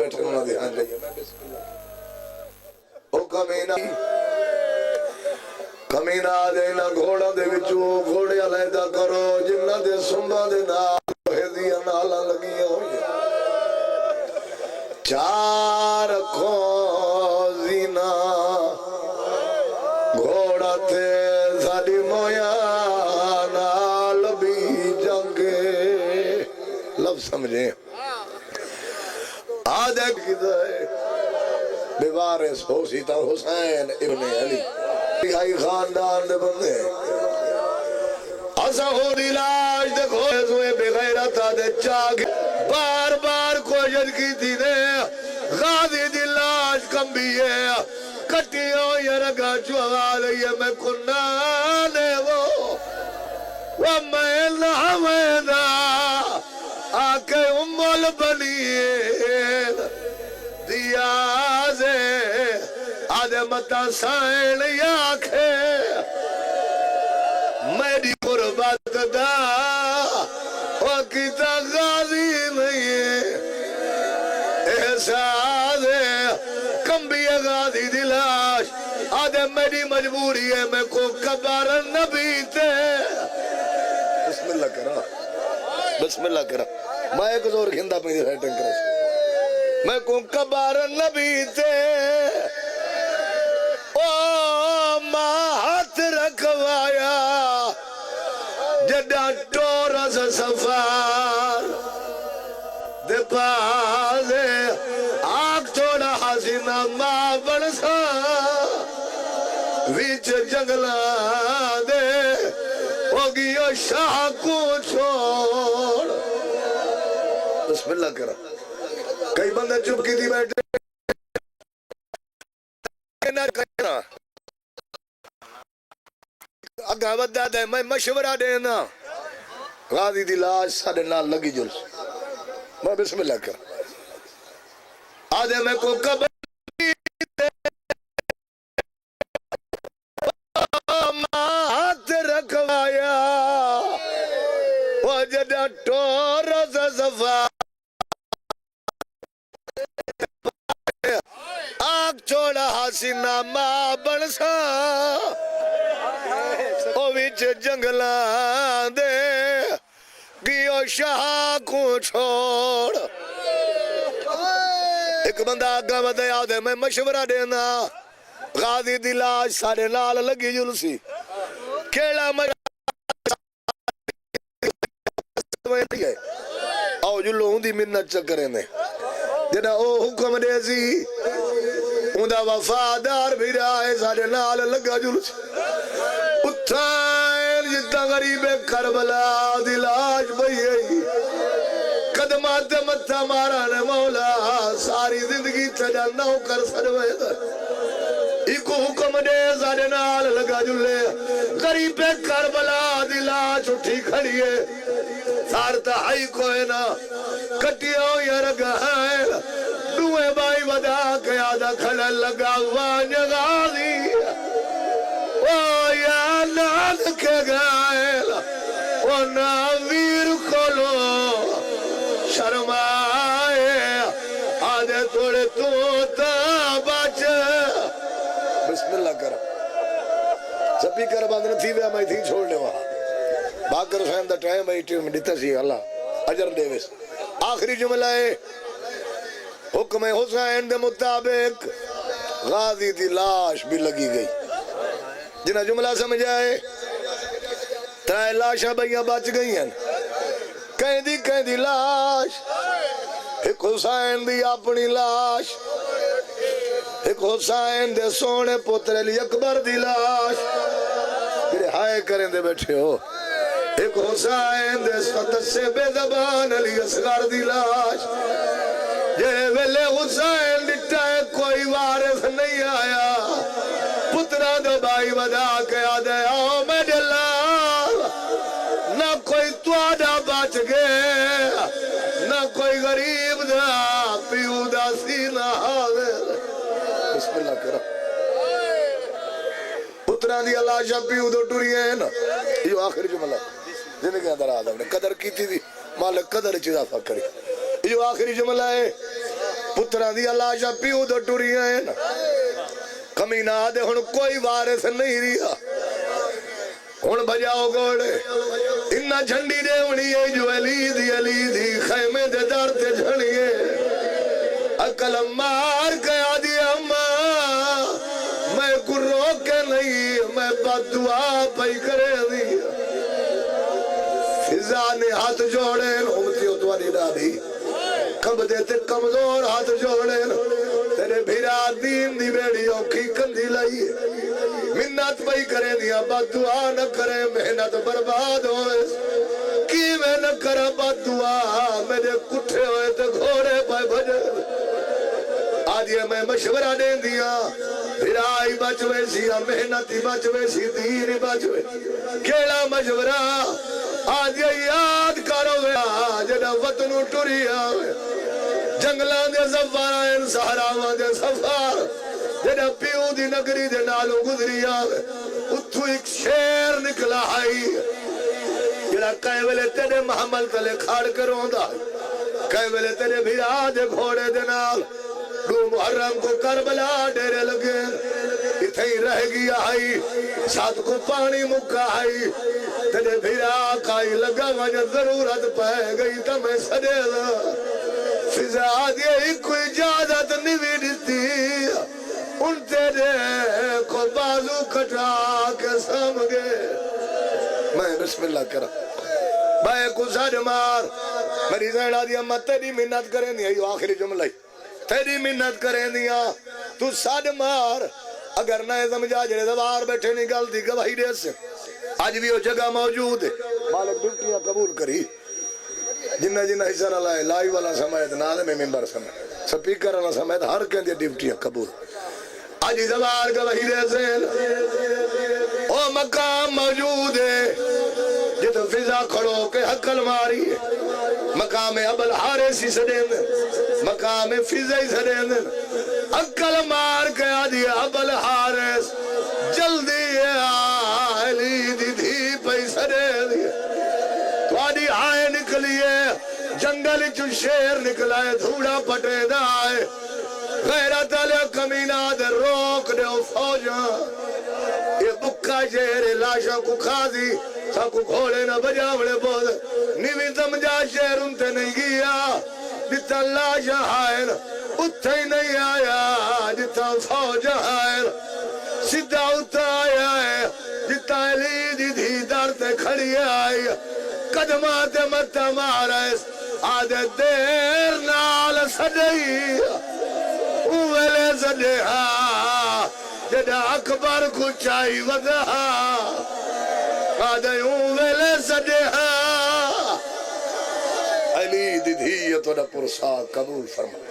بیٹھے انہوں نے دھیان لئیے او کمینہ دینا گھوڑا دے وچو گھوڑے علیدہ کرو جنہ دے سنبا دے نال ہیدیاں نالا لگیاں ہوئی چار کھوزینا گھوڑا تے ساڑی مویا نال بھی جنگے لفظ سمجھیں آدھے کی دائے بیوارس ہو سیتا حسین ابن علی آئی خاندان دے بندے اسا ہو دی لاش دے کھوئے سوئے بغیرتا دے چاک بار بار کوشش کی تھی دے غازی دی لاش کم بھی ہے کٹیوں یہ رگا چوہا لئیے میں کنانے وَمَّا نَحْوَيْنَا آکے امول بنیل دیازے آدھے متا سائن یاکھے میری قربت دا وقتا غازی نہیں احساس کمبی غازی دلاش آدھے میری مجبوری ہے میں کو کبار نبی تے بسم اللہ کرا بسم اللہ کرا میں ایک زور گھندہ پہ سیٹنگ کرا میں کو کبار نبی تے او ماں ہاتھ رکھوایا جڈا ٹورا سے سفار دے پازے آگ تھوڑا حسینہ ماں بڑسا ویچ جنگلہ دے ہوگیو شاہ کو چھوڑ بسم اللہ کرا کئی بندہ چپ کی تھی بیٹھے اگاوت دادا ہے میں مشورہ دینا غازی دی لاش ساڑھے نال لگی جلس میں بسم اللہ کرا آدھے میں کو قبر ہاتھ رکھوایا وجدہ ٹورا سے صفا آگ چھوڑا حسینہ ماں بنسا او ویچ جنگلان دے گیو شاہ کو چھوڑ ایک بندہ آگا بدے آدھے میں مشورہ دینا غازی دی لاش سارے نال لگی جلسی کیڑا آؤ جلو ہوں دی منت چکرے نے جنہ او حکم دے سی اندہ وفادار بھی رائے سارے نال لگا جلسی اتھائن جتا غریب کربلا دی لاش بھئی قدمات متھا مارا نے مولا ساری زندگی تجا نو کر سڑوے در ایک حکم دے سارے نال لگا جلے غریب کربلا دی لاش اٹھی کھڑیے سارتا ہائی کوئے نا کٹیوں یا رگا ہے دوئے بائی ودا کے آدھا کھڑا لگا وانج غازی او یا ناد کے گائل او ناویر کھولو شرمائے آدھے توڑے تو تا باچے بسم اللہ کر سبھی کر باندھنا تھی ویا میں تھی چھوڑنے وہاں باکر حسین دا ٹائم ہے ٹیم دیتا سی اللہ اجر ڈیوس آخری جملہ ہے حکم حسین دے مطابق غازی دی لاش بھی لگی گئی جنہ جملہ سمجھ آئے ترائے لاشاں بھئیاں بچ گئی ہیں کہیں دی لاش ایک حسین دی اپنی لاش ایک حسین دے سونے پتر علی اکبر دی لاش میرے ہائے کریں دے بیٹھے ہو ایک حسین دے ستت سے بے زبان علی اصغر دی لاش جے ویلے حسین ڈٹا ہے کوئی وارث نہیں آیا پترہ دو بائی ودا کے آدھے آؤ میں جلال نہ کوئی توڑا بچ گئے نہ کوئی غریب دا پیو دا سینہ حاضر بسم اللہ کرو پترہ دی اللہ شاہ پیو دو ٹوری ہے نا یہ آخری جملہ زندگی اندر آدھا نے قدر کی تھی مالک قدر چیزا فکر یہ آخری جملہ ہے پترا دیا لاشا پیو تو ٹریاں ہیں کمینہ دے ہن کوئی وارث نہیں رہا ہن بجاؤ گوڑے انہا جھنڈی دے ہونی ہے جو علی دی خیمے دے دار تے جھنیے اکل مار گیا دی اماں میں کو روکے نہیں میں بد دعا پئی کرے دی فضا نے ہاتھ جوڑے امتی اتوانی ڈالی کب دیتے کمزور ہاتھ جوڑے تیرے بھیرا دین دی بیڑی اوکھی کندھی لائی منت پئی کرے دیا بد دعا نہ کرے محنت برباد ہوئے کی میں نہ کرا بد دعا میرے کٹھے ہوئے تے گھوڑے پائے بھجے آج یہ میں مشورہ دیں دیا بھرائی بچوے سی محنتی بچوے سی دین بچوے کیڑا مشورہ آج یہ یاد کرو جنہ وطنو ٹوری آوے جنگلان دے سفارائن سہراوان دے سفار جنہ پیو دی نگری دے نالو گزری آوے اتھو ایک شیر نکلا آئی جنہ کہے ویلے تیرے محمل تلے کھاڑ کے روندہ کہے ویلے تیرے بھیرا دے گھوڑے دے نال دو محرم کو کربلا ڈیرے لگے اتھائی رہ گیا آئی ساتھ کو پانی مکہ آئی تیرے بھیرا کائی لگا وجہ ضرورت پہ گئی تا میں سڑے دا فضا دیئے کوئی اجازت نہیں دیتی ان تیرے کو بازو کٹا کے سمگے میں بسم اللہ کرا بھائی کو ساڑھ مار میری زیڑا دیا میں تیری منت کریں دیا یہ آخری جملہ تیری منت کریں دیا تو ساڑھ مار اگر نئے سمجھا جڑے دوار بیٹھے نکل دی گواہی دے سے آج بھی وہ جگہ موجود ہے مالک ڈیوٹیاں قبول کری جنہ جنہ حصہ نہ لائے لائی والا سمیت نالے میں ممبر سمیت سپیکر والا سمیت ہر کہیں دیا ڈیوٹیاں قبول آج دوار گواہی دے سے او مقام موجود ہے جت فضا کھڑو کے حقل ماری مقام ابل حارسی سڑین مقام فضائی سڑین حقل مار کے آدھی ابل حارس جلدی علی دی دھی پئی سڑین تو آدھی آئے نکلیے جنگل چو شیر نکلائے دھوڑا پٹے دائے غیرت علیہ کمینہ دے روک دے فوجاں یہ بکا شیر لاشا کو کھازی سا کو گھوڑے نہ بجاوڑے بود نیوی سمجھا شیر انتے نہیں گیا جتا لاشا ہائر اتھے ہی نہیں آیا جتا فوج ہائر سدھا اتھا آیا ہے جتا علی دی دھی دارتے کھڑی آئی قدمات متا مارس آدھے دیر نال سجئی اوہلے سجے ہاں جدہ اکبر کو چاہی ودا آدھے اوہلے سجے ہاں علی دی دھی یہ تو پرسا قبول فرما